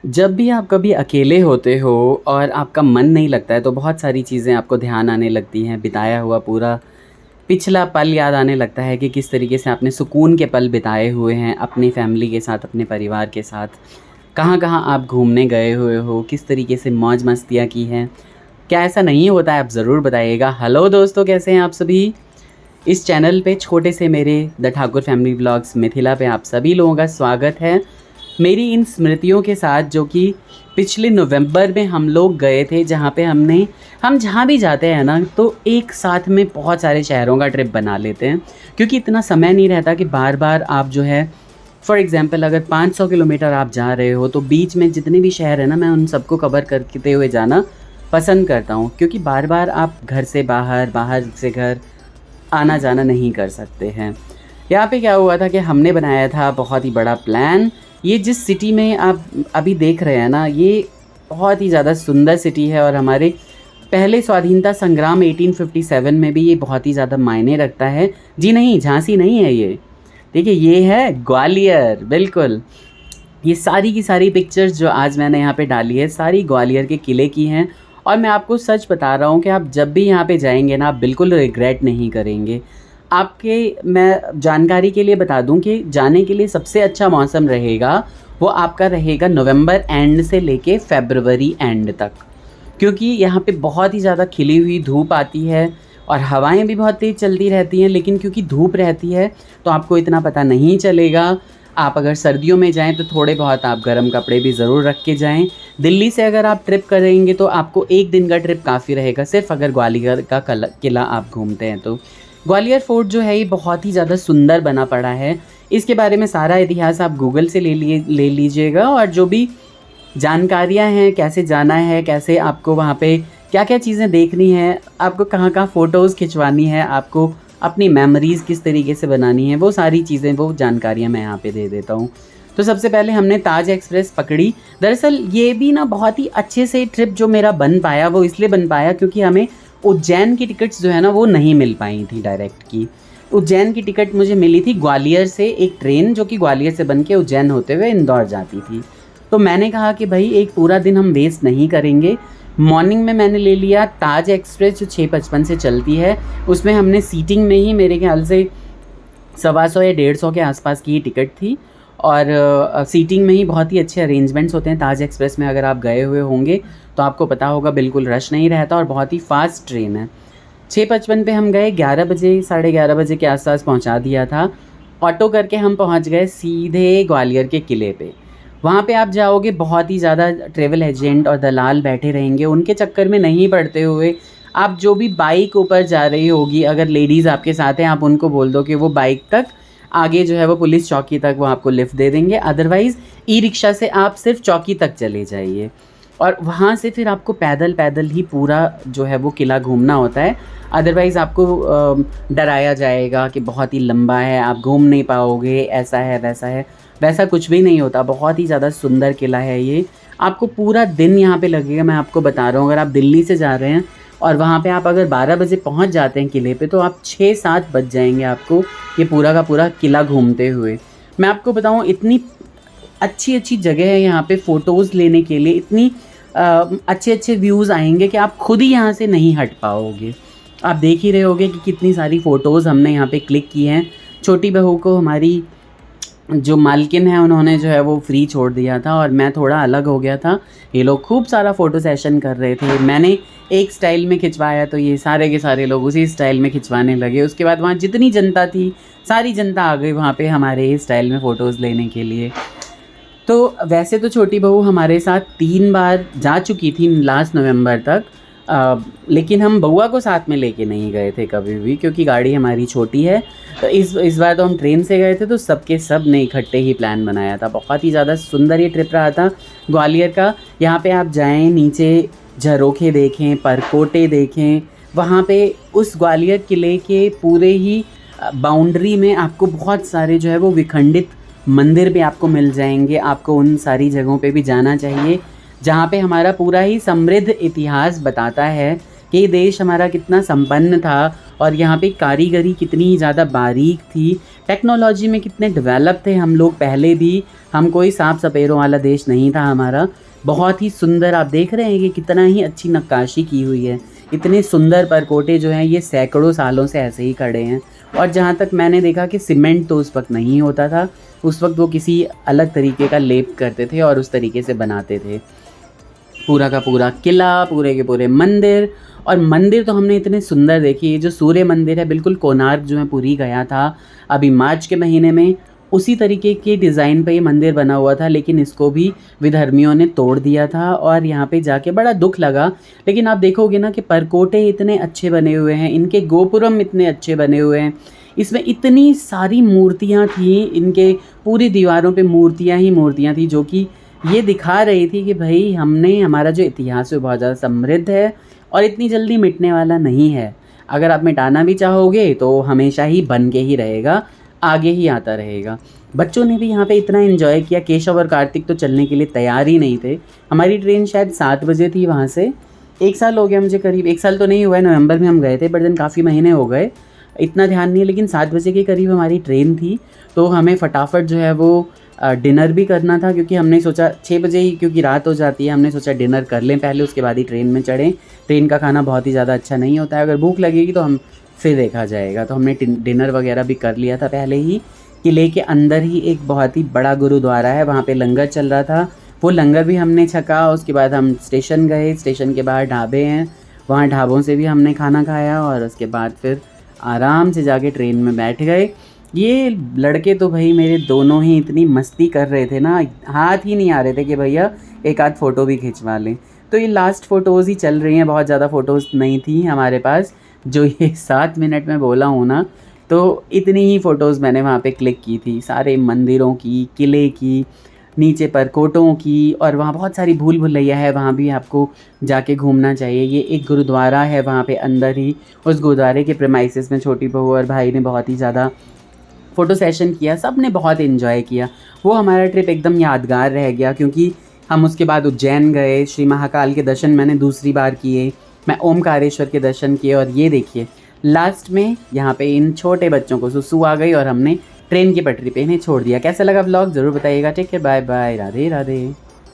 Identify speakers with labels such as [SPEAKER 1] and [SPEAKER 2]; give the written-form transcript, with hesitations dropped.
[SPEAKER 1] जब भी आप कभी अकेले होते हो और आपका मन नहीं लगता है तो बहुत सारी चीज़ें आपको ध्यान आने लगती हैं, बिताया हुआ पूरा पिछला पल याद आने लगता है कि किस तरीके से आपने सुकून के पल बिताए हुए हैं अपनी फैमिली के साथ, अपने परिवार के साथ। कहाँ-कहाँ आप घूमने गए हुए हो, किस तरीके से मौज-मस्तियाँ की हैं। क्या ऐसा नहीं होता है? आप ज़रूर बताइएगा। हेलो दोस्तों, कैसे हैं आप सभी? इस चैनल पे छोटे से मेरे the Thakur family vlogs Mithila पे आप सभी लोगों का स्वागत है। मेरी इन स्मृतियों के साथ जो कि पिछले नवंबर में हम लोग गए थे, जहाँ पे हम जहाँ भी जाते हैं ना तो एक साथ में बहुत सारे शहरों का ट्रिप बना लेते हैं, क्योंकि इतना समय नहीं रहता कि बार बार आप जो है फॉर एग्ज़ाम्पल अगर 500 किलोमीटर आप जा रहे हो तो बीच में जितने भी शहर हैं ना, मैं उन सबको कवर करते हुए जाना पसंद करता हूँ, क्योंकि बार बार आप घर से बाहर, बाहर से घर आना जाना नहीं कर सकते हैं। यहाँ पे क्या हुआ था कि हमने बनाया था बहुत ही बड़ा प्लान। ये जिस सिटी में आप अभी देख रहे हैं ना, ये बहुत ही ज़्यादा सुंदर सिटी है और हमारे पहले स्वाधीनता संग्राम 1857 में भी ये बहुत ही ज़्यादा मायने रखता है। जी नहीं, झांसी नहीं है ये। देखिए, ये है ग्वालियर, बिल्कुल। ये सारी की सारी पिक्चर्स जो आज मैंने यहाँ पे डाली है, सारी ग्वालियर के किले की हैं और मैं आपको सच बता रहा हूँ कि आप जब भी यहाँ पे जाएँगे ना, आप बिल्कुल रिग्रेट नहीं करेंगे। मैं जानकारी के लिए बता दूँ कि जाने के लिए सबसे अच्छा मौसम रहेगा, वो आपका रहेगा नवंबर एंड से लेके फ़रवरी एंड तक। क्योंकि यहाँ पे बहुत ही ज़्यादा खिली हुई धूप आती है और हवाएं भी बहुत तेज़ चलती रहती हैं, लेकिन क्योंकि धूप रहती है तो आपको इतना पता नहीं चलेगा। आप अगर सर्दियों में जाएं तो थोड़े बहुत आप गर्म कपड़े भी ज़रूर रख के जाएं। दिल्ली से अगर आप ट्रिप करेंगे तो आपको एक दिन का ट्रिप काफ़ी रहेगा, सिर्फ अगर ग्वालियर का किला आप घूमते हैं तो। ग्वालियर फोर्ट जो है ये बहुत ही ज़्यादा सुंदर बना पड़ा है। इसके बारे में सारा इतिहास आप गूगल से ले लीजिएगा और जो भी जानकारियाँ हैं, कैसे जाना है, कैसे आपको वहाँ पे क्या-क्या चीज़ें देखनी है, आपको कहाँ-कहाँ फ़ोटोज़ खिंचवानी है, आपको अपनी मेमोरीज़ किस तरीके से बनानी है, वो सारी चीज़ें, वो जानकारियाँ मैं यहाँ पे दे देता हूँ। तो सबसे पहले हमने ताज एक्सप्रेस पकड़ी। दरअसल ये भी ना बहुत ही अच्छे से ट्रिप जो मेरा बन पाया, वो इसलिए बन पाया क्योंकि हमें उज्जैन की टिकट्स जो है ना वो नहीं मिल पाई थी डायरेक्ट की। उज्जैन की टिकट मुझे मिली थी ग्वालियर से, एक ट्रेन जो कि ग्वालियर से बन के उज्जैन होते हुए इंदौर जाती थी। तो मैंने कहा कि भाई एक पूरा दिन हम वेस्ट नहीं करेंगे। मॉर्निंग में मैंने ले लिया ताज एक्सप्रेस जो 6:55 से चलती है। उसमें हमने सीटिंग में ही मेरे ख्याल से 125 या 150 के आसपास की ही टिकट थी और सीटिंग में ही बहुत ही अच्छे अरेंजमेंट्स होते हैं ताज एक्सप्रेस में। अगर आप गए हुए होंगे तो आपको पता होगा, बिल्कुल रश नहीं रहता और बहुत ही फास्ट ट्रेन है। 6:55 पे हम गए, 11 बजे, साढ़े 11 बजे के आसपास पहुंचा दिया था। ऑटो करके हम पहुंच गए सीधे ग्वालियर के किले पे। वहाँ पे आप जाओगे, बहुत ही ज़्यादा ट्रैवल एजेंट और दलाल बैठे रहेंगे, उनके चक्कर में नहीं पड़ते हुए आप जो भी बाइक ऊपर जा रही होगी, अगर लेडीज़ आपके साथ हैं, आप उनको बोल दो कि वो बाइक तक आगे जो है वो पुलिस चौकी तक वो आपको लिफ्ट दे देंगे। अदरवाइज़ ई-रिक्शा से आप सिर्फ चौकी तक चले जाइए और वहाँ से फिर आपको पैदल पैदल ही पूरा जो है वो किला घूमना होता है। अदरवाइज़ आपको डराया जाएगा कि बहुत ही लंबा है, आप घूम नहीं पाओगे, ऐसा है, वैसा है। वैसा कुछ भी नहीं होता, बहुत ही ज़्यादा सुंदर किला है ये। आपको पूरा दिन यहाँ पे लगेगा, मैं आपको बता रहा हूँ। अगर आप दिल्ली से जा रहे हैं और वहाँ पे आप अगर 12 बजे पहुँच जाते हैं किले पे, तो आप 6-7 बज जाएंगे आपको ये पूरा का पूरा किला घूमते हुए। मैं आपको बताऊँ, इतनी अच्छी अच्छी जगह है यहाँ पे फ़ोटोज़ लेने के लिए, इतनी अच्छे अच्छे व्यूज़ आएंगे कि आप खुद ही यहाँ से नहीं हट पाओगे। आप देख ही रहे होगे कि कितनी सारी फ़ोटोज़ हमने यहाँ पे क्लिक की हैं। छोटी बहू को हमारी जो मालकिन है उन्होंने जो है वो फ्री छोड़ दिया था और मैं थोड़ा अलग हो गया था। ये लोग खूब सारा फ़ोटो सेशन कर रहे थे। मैंने एक स्टाइल में खिंचवाया तो ये सारे के सारे लोग उसी स्टाइल में खिंचवाने लगे। उसके बाद वहाँ जितनी जनता थी, सारी जनता आ गई वहाँ पे हमारे ही स्टाइल में फ़ोटोज़ लेने के लिए। तो वैसे तो छोटी बहू हमारे साथ 3 बार जा चुकी थी लास्ट नवंबर तक, लेकिन हम बउआ को साथ में लेके नहीं गए थे कभी भी, क्योंकि गाड़ी हमारी छोटी है। तो इस बार तो हम ट्रेन से गए थे, तो सबके सब ने इकट्ठे ही प्लान बनाया था। बहुत ही ज़्यादा सुंदर ये ट्रिप रहा था ग्वालियर का। यहाँ पे आप जाएं, नीचे झरोखे देखें, परकोटे देखें। वहाँ पे उस ग्वालियर किले के पूरे ही बाउंड्री में आपको बहुत सारे जो है वो विखंडित मंदिर भी आपको मिल जाएंगे। आपको उन सारी जगहों पे भी जाना चाहिए जहाँ पे हमारा पूरा ही समृद्ध इतिहास बताता है कि देश हमारा कितना संपन्न था और यहाँ पे कारीगरी कितनी ज़्यादा बारीक थी, टेक्नोलॉजी में कितने डेवलप थे हम लोग पहले भी। हम कोई सांप सपेरों वाला देश नहीं था हमारा। बहुत ही सुंदर आप देख रहे हैं कि कितना ही अच्छी नक्काशी की हुई है। इतने सुंदर परकोटे जो हैं ये सैकड़ों सालों से ऐसे ही खड़े हैं। और जहाँ तक मैंने देखा कि सीमेंट तो उस वक्त नहीं होता था, उस वक्त वो किसी अलग तरीके का लेप करते थे और उस तरीके से बनाते थे। पूरा का पूरा किला, पूरे के पूरे मंदिर, और मंदिर तो हमने इतने सुंदर देखे। ये जो सूर्य मंदिर है बिल्कुल कोणार्क जो मैं पुरी गया था अभी मार्च के महीने में, उसी तरीके के डिज़ाइन पे ये मंदिर बना हुआ था, लेकिन इसको भी विधर्मियों ने तोड़ दिया था और यहाँ पे जाके बड़ा दुख लगा। लेकिन आप देखोगे ना कि परकोटे इतने अच्छे बने हुए हैं, इनके गोपुरम इतने अच्छे बने हुए हैं, इसमें इतनी सारी मूर्तियाँ थी, इनके पूरी दीवारों पे मूर्तियाँ ही मूर्तियाँ थी, जो कि ये दिखा रही थी कि भाई हमने हमारा जो इतिहास है बहुत ज़्यादा समृद्ध है और इतनी जल्दी मिटने वाला नहीं है। अगर आप मिटाना भी चाहोगे तो हमेशा ही बन के ही रहेगा, आगे ही आता रहेगा। बच्चों ने भी यहाँ पे इतना एंजॉय किया। केशव और कार्तिक तो चलने के लिए तैयार ही नहीं थे। हमारी ट्रेन शायद 7 बजे थी वहाँ से। 1 साल हो गया मुझे, करीब 1 साल तो नहीं हुआ है, नवंबर में हम गए थे, बट देन काफ़ी महीने हो गए, इतना ध्यान नहीं है। लेकिन 7 बजे के करीब हमारी ट्रेन थी, तो हमें फटाफट जो है वो डिनर भी करना था, क्योंकि हमने सोचा 6 बजे ही, क्योंकि रात हो जाती है, हमने सोचा डिनर कर लें पहले, उसके बाद ही ट्रेन में चढ़ें। ट्रेन का खाना बहुत ही ज़्यादा अच्छा नहीं होता है, अगर भूख लगेगी तो हम फिर देखा जाएगा। तो हमने डिनर वगैरह भी कर लिया था पहले ही। किले के अंदर ही एक बहुत ही बड़ा गुरुद्वारा है, वहाँ पे लंगर चल रहा था, वो लंगर भी हमने छका। उसके बाद हम स्टेशन गए, स्टेशन के बाहर ढाबे हैं, वहाँ ढाबों से भी हमने खाना खाया और उसके बाद फिर आराम से जाके ट्रेन में बैठ गए। ये लड़के तो भाई मेरे दोनों ही इतनी मस्ती कर रहे थे ना, हाथ ही नहीं आ रहे थे कि भैया एक आध फ़ोटो भी खिंचवा लें। तो ये लास्ट फ़ोटोज़ ही चल रही हैं, बहुत ज़्यादा फ़ोटोज़ नहीं थी हमारे पास। जो ये 7 मिनट में बोला हूँ ना, तो इतनी ही फ़ोटोज़ मैंने वहाँ पे क्लिक की थी, सारे मंदिरों की, किले की, नीचे परकोटों की, और वहाँ बहुत सारी भूल भुलैया है, वहाँ भी आपको जाके घूमना चाहिए। ये एक गुरुद्वारा है वहाँ पे अंदर ही, उस गुरुद्वारे के प्रेमाइसेस में छोटी बहू और भाई ने बहुत ही ज़्यादा फ़ोटो सेशन किया, सब ने बहुत एंजॉय किया। वो हमारा ट्रिप एकदम यादगार रह गया, क्योंकि हम उसके बाद उज्जैन गए, श्री महाकाल के दर्शन मैंने दूसरी बार किए, मैं ओमकारेश्वर के दर्शन किए, और ये देखिए लास्ट में यहाँ पे इन छोटे बच्चों को सुसु आ गई और हमने ट्रेन की पटरी पे इन्हें छोड़ दिया। कैसा लगा व्लॉग ज़रूर बताइएगा। Take care, bye bye, Radhe Radhe.